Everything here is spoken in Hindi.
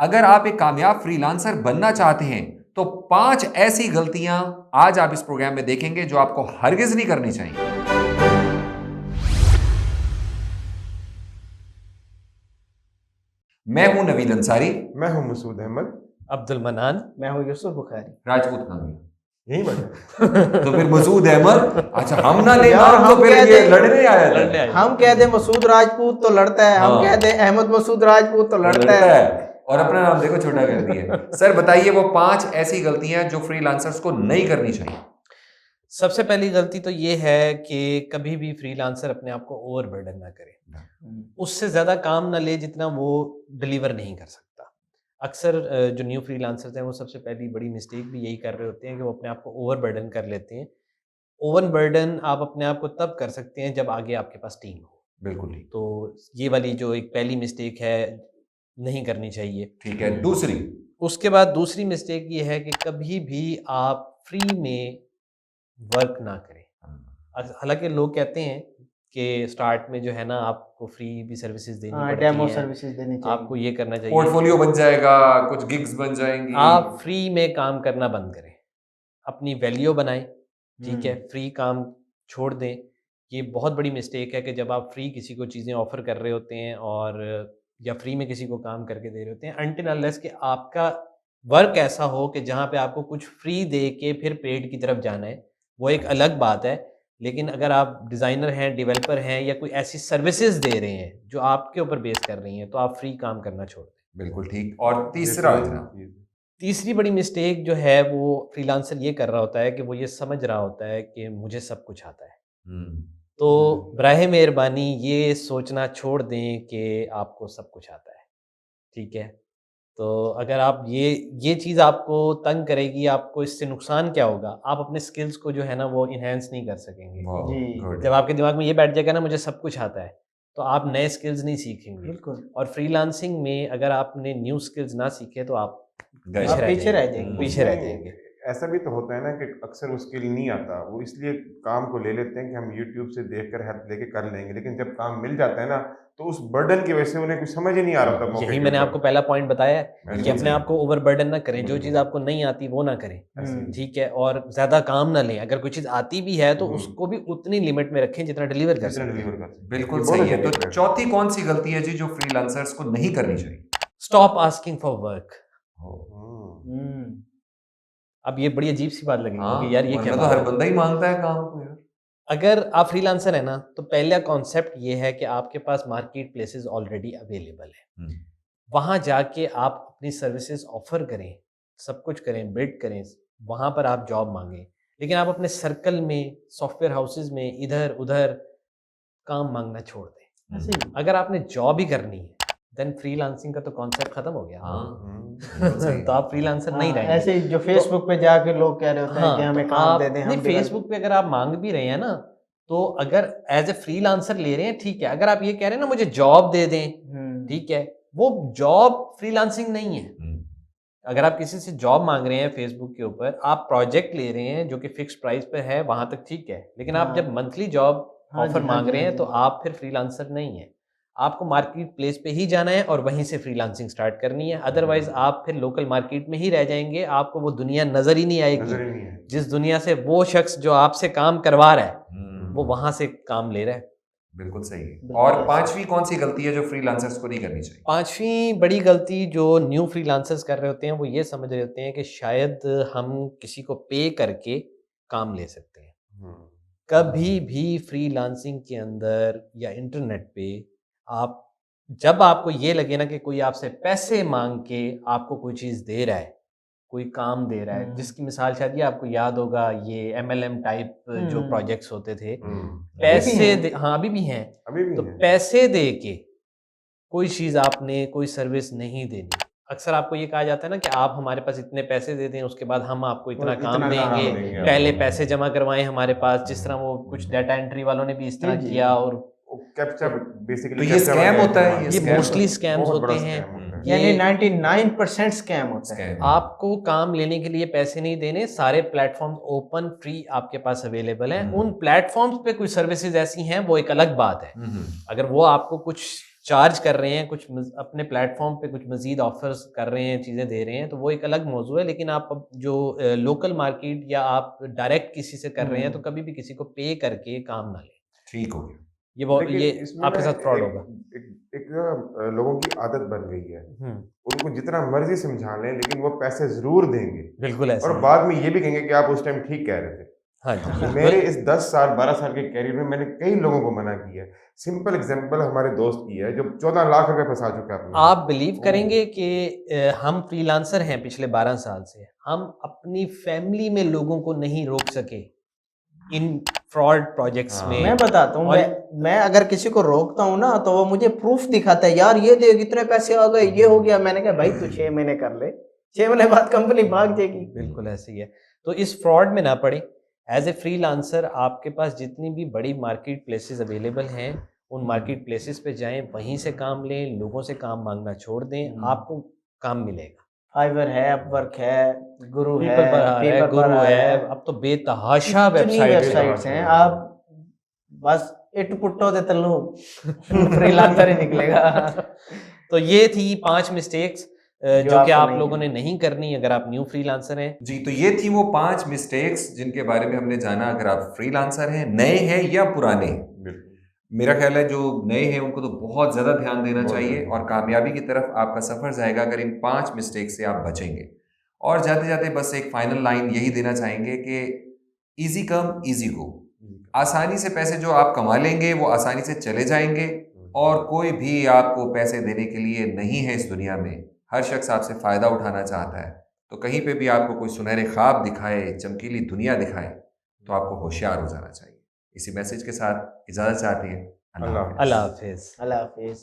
अगर आप एक कामयाब फ्रीलांसर बनना चाहते हैं तो 5 ऐसी गलतियां आज आप इस प्रोग्राम में देखेंगे जो आपको हरगिज नहीं करनी चाहिए। मैं हूं नवीद अंसारी। मैं हूं मसूद अहमद। अब्दुल मनान। मैं हूं यूसुफ बुखारी। राजपूत खान यही बात तो फिर मसूद अहमद। अच्छा हम ना ले यार, नाम तो हम फिर कह ये दें- लड़ने आया था। लड़ने आए। हम कह दे मसूद राजपूत तो लड़ता है, हम हाँ। कह दे अहमद मसूद राजपूत तो तो लड़ता है। और अपना नाम देखो छोटा कर दिया। सर बताइए वो 5 ऐसी गलतियां जो फ्रीलांसर्स को नहीं करनी चाहिए। सबसे पहली गलती तो ये है कि कभी भी फ्रीलांसर अपने आप को ओवरबर्डन ना करे, उससे ज़्यादा काम ना ले जितना वो डिलीवर नहीं कर सकता। अक्सर जो न्यू फ्रीलांसर्स हैं वो सबसे पहली बड़ी मिस्टेक भी यही कर रहे होते हैं कि वो अपने आप को ओवरबर्डन कर लेते हैं। ओवरबर्डन आप अपने आप को तब कर सकते हैं जब आगे आपके पास टीम हो। बिल्कुल ठीक। तो ये वाली जो एक पहली मिस्टेक है नहीं करनी चाहिए। ठीक है। दूसरी, उसके बाद दूसरी मिस्टेक ये है कि कभी भी आप फ्री में वर्क ना करें। हालांकि लोग कहते हैं कि स्टार्ट में जो है ना आपको फ्री भी सर्विसेज देनी पड़ती डेमो हैं, सर्विसेज देनी चाहिए। आपको ये करना चाहिए, पोर्टफोलियो बन जाएगा, कुछ गिग्स बन जाएंगी। आप फ्री में काम करना बंद करें, अपनी वैल्यू बनाएं। ठीक है, फ्री काम छोड़ दें। ये बहुत बड़ी मिस्टेक है कि जब आप फ्री किसी को चीज़ें ऑफर कर रहे होते हैं और या फ्री में किसी को काम करके दे रहे होते हैं, अनटिल अनलेस कि आपका वर्क ऐसा हो कि जहाँ पे आपको कुछ फ्री दे के फिर पेड की तरफ जाना है, वो एक अलग बात है। लेकिन अगर आप डिज़ाइनर हैं, डेवलपर हैं या कोई ऐसी सर्विसेज दे रहे हैं जो आपके ऊपर बेस कर रही हैं, तो आप फ्री काम करना छोड़ दें। बिल्कुल ठीक। और तीसरा जनाब, तीसरी बड़ी मिस्टेक जो है वो फ्रीलांसर ये कर रहा होता है कि वो ये समझ रहा होता है कि मुझे सब कुछ आता है। तो बराहे मेहरबानी ये सोचना छोड़ दें कि आपको सब कुछ आता है। ठीक है, तो अगर आप ये चीज़ आपको तंग करेगी, आपको इससे नुकसान क्या होगा, आप अपने स्किल्स को जो है ना वो इन्हेंस नहीं कर सकेंगे। जी। गुड। जब आपके दिमाग में ये बैठ जाएगा ना मुझे सब कुछ आता है, तो आप नए स्किल्स नहीं सीखेंगे। बिल्कुल। और फ्रीलांसिंग में अगर आपने न्यू स्किल्स ना सीखे तो आप गए। आप पीछे रह जाएंगे। पीछे रह जाएंगे। ऐसा भी तो होता है ना कि अक्सर वो स्किल नहीं आता, वो इसलिए काम को ले लेते हैं कि हम यूट्यूब से देखकर हेल्प लेके कर लेंगे, लेकिन जब काम मिल जाता है ना तो उस बर्डन की वजह से उन्हें कुछ समझ ही नहीं आ रहा था। यही मैंने आपको पहला पॉइंट बताया है कि बिल्कुल अपने सही। आप को ओवरबर्डन ना करें, जो चीज़ आपको नहीं आती वो ना करें। ठीक है, और ज़्यादा काम ना लें। अगर कोई चीज़ आती भी है तो उसको भी उतनी लिमिट में रखें जितना डिलीवर कर सकते। बिल्कुल सही है। तो चौथी कौन सी गलती है जी जो फ्रीलांसर्स को नहीं करनी चाहिए? Stop asking for work. Hmm. अब ये बड़ी अजीब सी बात लगेगी कि यार ये क्या तो बात हर है? बंदा ही मांगता है काम को यार। अगर आप फ्रीलांसर है ना तो पहला कॉन्सेप्ट ये है कि आपके पास मार्केट प्लेसेस ऑलरेडी अवेलेबल है। वहाँ जाके आप अपनी सर्विसेज ऑफर करें, सब कुछ करें, बिल्ड करें, वहाँ पर आप जॉब मांगें। लेकिन आप अपने सर्कल में, सॉफ्टवेयर हाउसेज में इधर उधर काम मांगना छोड़ दें। ऐसे ही। अगर आपने जॉब ही करनी है देन फ्रीलांसिंग का तो कॉन्सेप्ट खत्म हो गया। तो आप फ्रीलांसर नहीं रहेंगे। ऐसे ही जो फेसबुक पे जाके लोग कह रहे होते हैं कि हमें काम दे दें, हम फेसबुक पे अगर आप मांग भी रहे हैं ना, तो अगर एज ए फ्रीलांसर ले रहे हैं ठीक है। अगर आप ये कह रहे हैं ना मुझे जॉब दे दें, ठीक है, वो जॉब फ्रीलांसिंग नहीं है। अगर आप किसी से जॉब मांग रहे हैं फेसबुक के ऊपर, आप प्रोजेक्ट ले रहे हैं जो कि फिक्स प्राइस पे है, वहां तक ठीक है। लेकिन आप जब मंथली जॉब ऑफर मांग रहे हैं तो आप फिर फ्रीलांसर नहीं है। आपको मार्केट प्लेस पे ही जाना है और वहीं से फ्रीलांसिंग स्टार्ट करनी है। अदरवाइज आप फिर लोकल मार्केट में ही रह जाएंगे, आपको वो दुनिया नजर ही नहीं आएगी जिस दुनिया से वो शख्स जो आपसे काम करवा रहा है वो वहां से काम ले रहा है। बिल्कुल सही है। और 5वीं कौन सी गलती है जो फ्रीलांसर्स को नहीं करनी चाहिए? 5वीं बड़ी गलती जो न्यू फ्रीलांसर्स कर रहे होते हैं वो ये समझ रहे होते हैं कि शायद हम किसी को पे करके काम ले सकते हैं। कभी भी फ्रीलांसिंग के अंदर या इंटरनेट पे आप जब आपको ये लगे ना कि कोई आपसे पैसे मांग के आपको कोई चीज़ दे रहा है, कोई काम दे रहा है, जिसकी मिसाल शायद ये आपको याद होगा, ये MLM टाइप जो प्रोजेक्ट्स होते थे, पैसे दे, हाँ अभी भी हैं, तो पैसे दे के कोई चीज़ आपने, कोई सर्विस नहीं देनी। अक्सर आपको ये कहा जाता है ना कि आप हमारे पास इतने पैसे दे दें, उसके बाद हम आपको इतना काम देंगे, पहले पैसे जमा करवाएं हमारे पास। जिस तरह वो कुछ डाटा एंट्री वालों ने भी इस तरह किया। और बेसिकली तो ये स्कैम होता है, ये मोस्टली स्कैम्स होते हैं। यानी 99% स्कैम होता है। आपको काम लेने के लिए पैसे नहीं देने, सारे प्लेटफॉर्म्स ओपन फ्री आपके पास अवेलेबल हैं। उन प्लेटफॉर्म्स पे कुछ सर्विसेज ऐसी हैं वो एक अलग बात है। अगर वो आपको कुछ चार्ज कर रहे हैं, कुछ अपने प्लेटफॉर्म पे कुछ मज़ीद ऑफर्स कर रहे हैं, चीज़ें दे रहे हैं, तो वो एक अलग मौजू है। लेकिन आप अब जो लोकल मार्केट या आप डायरेक्ट किसी से कर रहे हैं, तो कभी भी किसी को पे करके काम ना लें। ठीक हो गया। लेकिन ये इसमें आपके ना साथ फ्रॉड एक होगा। एक ना लोगों की आदत बन गई है, उनको जितना मर्जी समझा लें लेकिन वो पैसे जरूर देंगे बिल्कुल ऐसा और ही। बाद में ये भी कहेंगे कि आप उस टाइम ठीक कह रहे थे। हाँ जी, मेरे इस 10 साल 12 साल के कैरियर में मैंने कई लोगों को मना किया है। सिंपल एग्जांपल हमारे दोस्त की है जो 14 लाख रुपए फंसा चुका है अपने। आप बिलीव करेंगे कि हम फ्रीलांसर हैं पिछले 12 साल से, हम अपनी फैमिली में लोगों को नहीं रोक सके इन फ्रॉड प्रोजेक्ट्स में। मैं बताता हूँ, मैं अगर किसी को रोकता हूँ ना तो वो मुझे प्रूफ दिखाता है, यार ये देख इतने पैसे आ गए, ये हो गया। मैंने कहा भाई तू 6 महीने कर ले, 6 महीने बाद कंपनी भाग जाएगी। बिल्कुल ऐसे ही है। तो इस फ्रॉड में ना पड़े। एज ए फ्रीलांसर आपके पास जितनी भी बड़ी मार्केट प्लेसेस अवेलेबल हैं, उन मार्केट प्लेसेस पे जाएं, वहीं से काम लें, लोगों से काम मांगना छोड़ दें, आपको काम मिलेगा। फाइवर है, अपवर्क है, गुरु है, पेपर पर है, पेपर गुरु पर है, अब तो बेतहाशा इतनी वेबसाइट्स हैं। आप बस इट पुट्टो दे तल्लू फ्रीलांसर ही निकलेगा। तो ये थी 5 मिस्टेक्स जो कि आपको आप नहीं लोगों ने नहीं करनी अगर आप न्यू फ्रीलांसर हैं। जी, तो ये थी वो 5 मिस्टेक्स जिनके बारे में हमने जाना अगर आप फ्रीलांसर हैं, नए हैं या पुराने हैं। बिल्कुल। मेरा ख्याल है जो नए हैं उनको तो बहुत ज़्यादा ध्यान देना बहुत चाहिए ज़्यादा। और कामयाबी की तरफ आपका सफ़र जाएगा अगर इन 5 मिस्टेक से आप बचेंगे। और जाते जाते बस एक फाइनल लाइन यही देना चाहेंगे कि ईजी कम ईजी गो। आसानी से पैसे जो आप कमा लेंगे वो आसानी से चले जाएंगे और कोई भी आपको पैसे देने के लिए नहीं है इस दुनिया में। हर शख्स आपसे फ़ायदा उठाना चाहता है। तो कहीं पे भी आपको कोई सुनहरे ख्वाब दिखाए, चमकीली दुनिया दिखाए, तो आपको होशियार हो जाना चाहिए। इसी मैसेज के साथ इजाज़त चाहते हैं। अल्लाह अल्लाह हाफिज़। अल्लाह हाफिज।